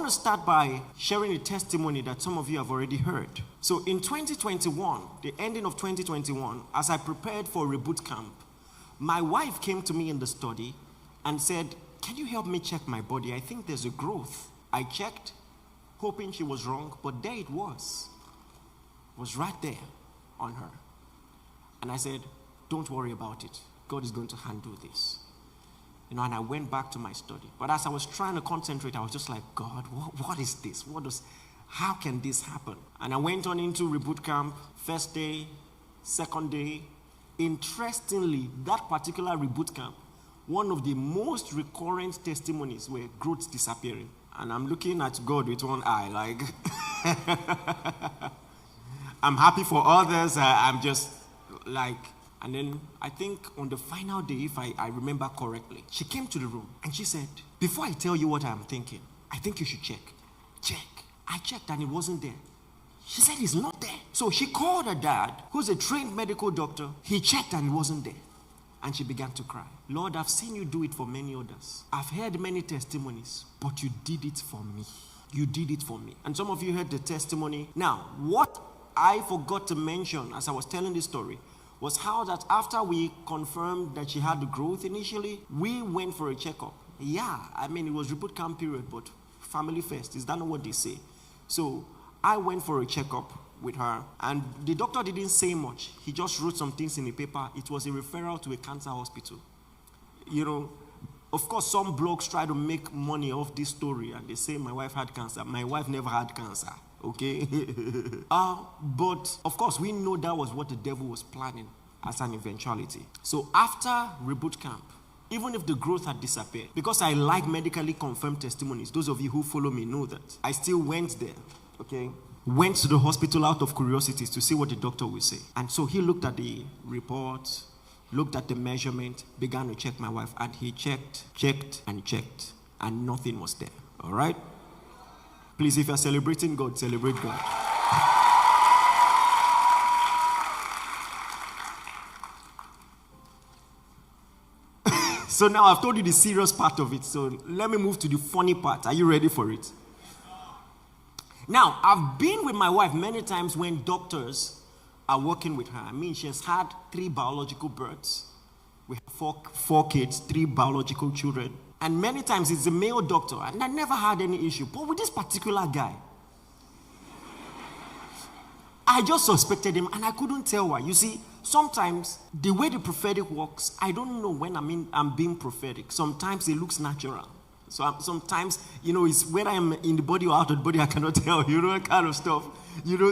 want to start by sharing a testimony that some of you have already heard. So in 2021, the ending of 2021, as I prepared for a reboot camp, my wife came to me in the study and said, "Can you help me check my body? I think there's a growth." I checked, hoping she was wrong, but there it was. It was right there on her. And I said, "Don't worry about it. God is going to handle this." And I went back to my study. But as I was trying to concentrate, I was just like, "God, what is this? How can this happen?" And I went on into reboot camp, first day, second day. Interestingly, that particular reboot camp, one of the most recurrent testimonies were growths disappearing. And I'm looking at God with one eye, like, I'm happy for others. I'm just like, and then I think on the final day, if I remember correctly, she came to the room and she said, "Before I tell you what I'm thinking, I think you should check." Check. I checked and it wasn't there. She said, "It's not there." So she called her dad, who's a trained medical doctor. He checked and it wasn't there. And she began to cry. "Lord, I've seen you do it for many others. I've heard many testimonies, but you did it for me. You did it for me." And some of you heard the testimony. Now, what I forgot to mention as I was telling this story was how that after we confirmed that she had the growth initially, we went for a checkup. Yeah, I mean, it was reboot camp period, but family first. Is that not what they say? So I went for a checkup with her, and the doctor didn't say much. He just wrote some things in the paper. It was a referral to a cancer hospital. You know, of course, some blogs try to make money off this story, and they say my wife had cancer. My wife never had cancer, okay? But, of course, we know that was what the devil was planning as an eventuality. So after reboot camp, even if the growth had disappeared, because I like medically confirmed testimonies, those of you who follow me know that, I still went there, okay? Went to the hospital out of curiosity to see what the doctor would say. And so he looked at the report, looked at the measurement, began to check my wife, and he checked, and nothing was there. All right? Please, if you're celebrating God, celebrate God. So now I've told you the serious part of it, so let me move to the funny part. Are you ready for it? Now, I've been with my wife many times when doctors are working with her. I mean, she has had 3 biological births. We have four kids, 3 biological children. And many times it's a male doctor, and I never had any issue. But with this particular guy, I just suspected him, and I couldn't tell why. You see, sometimes the way the prophetic works, I don't know when I'm being prophetic. Sometimes it looks natural. So sometimes, it's when I'm in the body or out of the body, I cannot tell, that kind of stuff.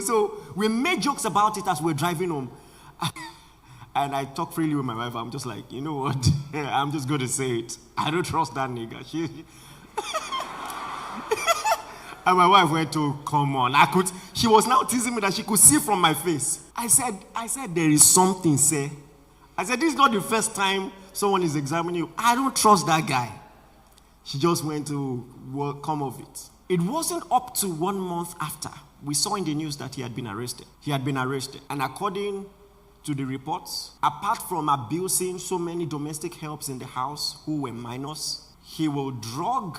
So we made jokes about it as we're driving home. And I talk freely with my wife. I'm just like, you know what? I'm just going to say it. I don't trust that nigga. And my wife went to, "Come on." She was now teasing me that she could see from my face. I said, "There is something, sir." I said, "This is not the first time someone is examining you. I don't trust that guy." She just went to come of it. It wasn't up to 1 month after we saw in the news that he had been arrested. And according to the reports, apart from abusing so many domestic helps in the house who were minors, he will drug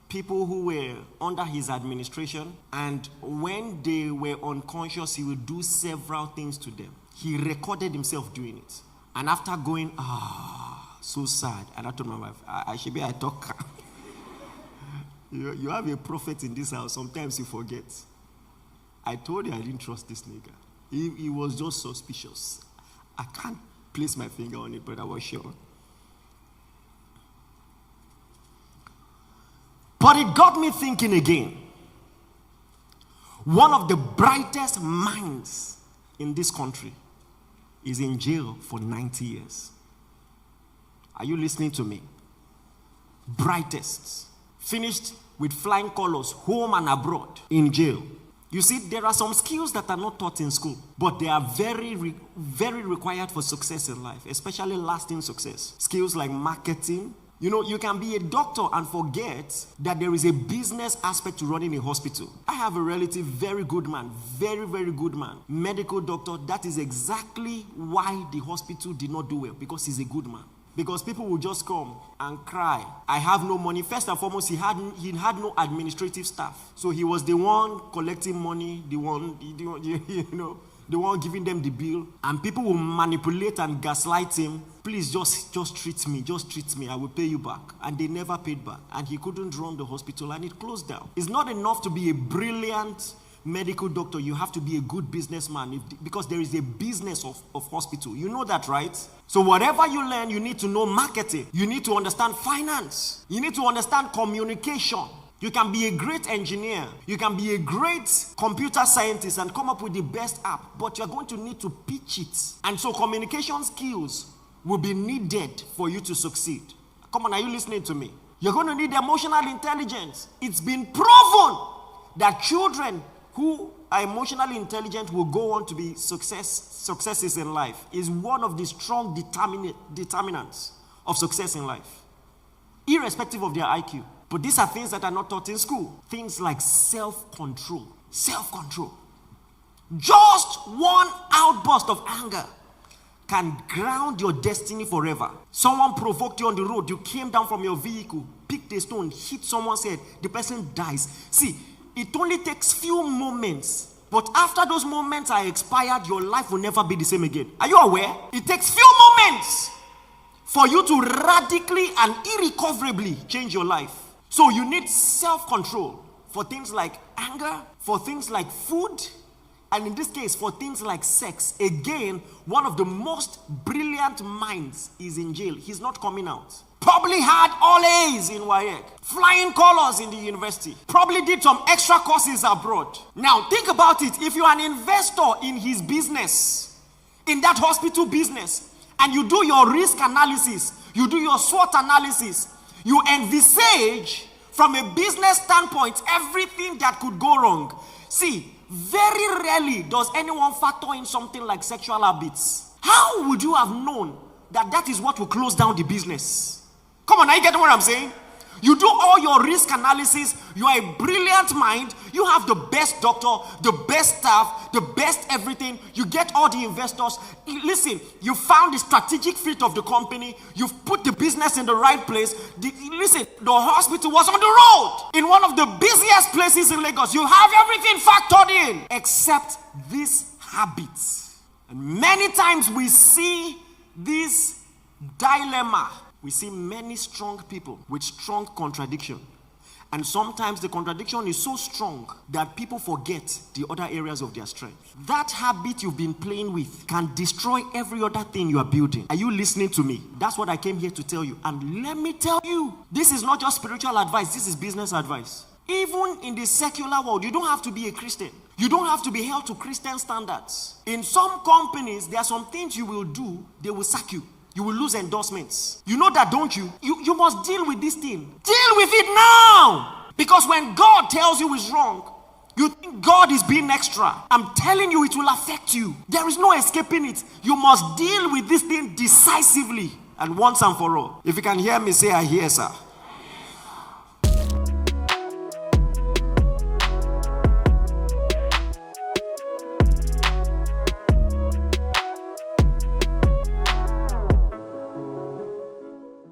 people who were under his administration, and when they were unconscious, he would do several things to them. He recorded himself doing it. And after going, so sad. And I told my wife, I talk. You have a prophet in this house. Sometimes you forget. I told you I didn't trust this nigga. He was just suspicious. I can't place my finger on it, but I was sure. But it got me thinking again. One of the brightest minds in this country is in jail for 90 years. Are you listening to me? Brightest. Finished with flying colors, home and abroad, in jail. You see, there are some skills that are not taught in school, but they are very, very required for success in life, especially lasting success. Skills like marketing. You can be a doctor and forget that there is a business aspect to running a hospital. I have a relative, very good man, very, very good man, medical doctor. That is exactly why the hospital did not do well, because he's a good man. because people will just come and cry. I have no money. First and foremost, he had no administrative staff. So he was the one collecting money, the one giving them the bill. And people will manipulate and gaslight him. Please just treat me. I will pay you back. And they never paid back. And he couldn't run the hospital and it closed down. It's not enough to be a brilliant medical doctor. You have to be a good businessman because there is a business of hospital. You know that, right? So whatever you learn, you need to know marketing. You need to understand finance. You need to understand communication. You can be a great engineer. You can be a great computer scientist and come up with the best app, but you're going to need to pitch it. And so communication skills will be needed for you to succeed. Come on, are you listening to me? You're going to need emotional intelligence. It's been proven that children who are emotionally intelligent will go on to be successes in life. Is one of the strong determinants of success in life, irrespective of their IQ. But these are things that are not taught in school. Things like self-control. Self-control. Just one outburst of anger can ground your destiny forever. Someone provoked you on the road. You came down from your vehicle, picked a stone, hit someone's head. The person dies. See, it only takes few moments, but after those moments are expired, your life will never be the same again. Are you aware? It takes few moments for you to radically and irrecoverably change your life. So you need self-control for things like anger, for things like food, and in this case, for things like sex. Again, one of the most brilliant minds is in jail. He's not coming out. Probably had all A's in WAEC, flying colors in the university, probably did some extra courses abroad. Now, think about it. If you're an investor in his business, in that hospital business, and you do your risk analysis, you do your SWOT analysis, you envisage from a business standpoint everything that could go wrong. See, very rarely does anyone factor in something like sexual habits. How would you have known that that is what will close down the business? Come on, are you getting what I'm saying? You do all your risk analysis. You are a brilliant mind. You have the best doctor, the best staff, the best everything. You get all the investors. Listen, you found the strategic fit of the company. You've put the business in the right place. Listen, the hospital was on the road in one of the busiest places in Lagos. You have everything factored in except these habits. And many times we see this dilemma. We see many strong people with strong contradiction. And sometimes the contradiction is so strong that people forget the other areas of their strength. That habit you've been playing with can destroy every other thing you are building. Are you listening to me? That's what I came here to tell you. And let me tell you, this is not just spiritual advice, this is business advice. Even in the secular world, you don't have to be a Christian. You don't have to be held to Christian standards. In some companies, there are some things you will do, they will sack you. You will lose endorsements. You know that, don't you? You must deal with this thing. Deal with it now. Because when God tells you it's wrong, you think God is being extra. I'm telling you, it will affect you. There is no escaping it. You must deal with this thing decisively and once and for all. If you can hear me, say, I hear, sir.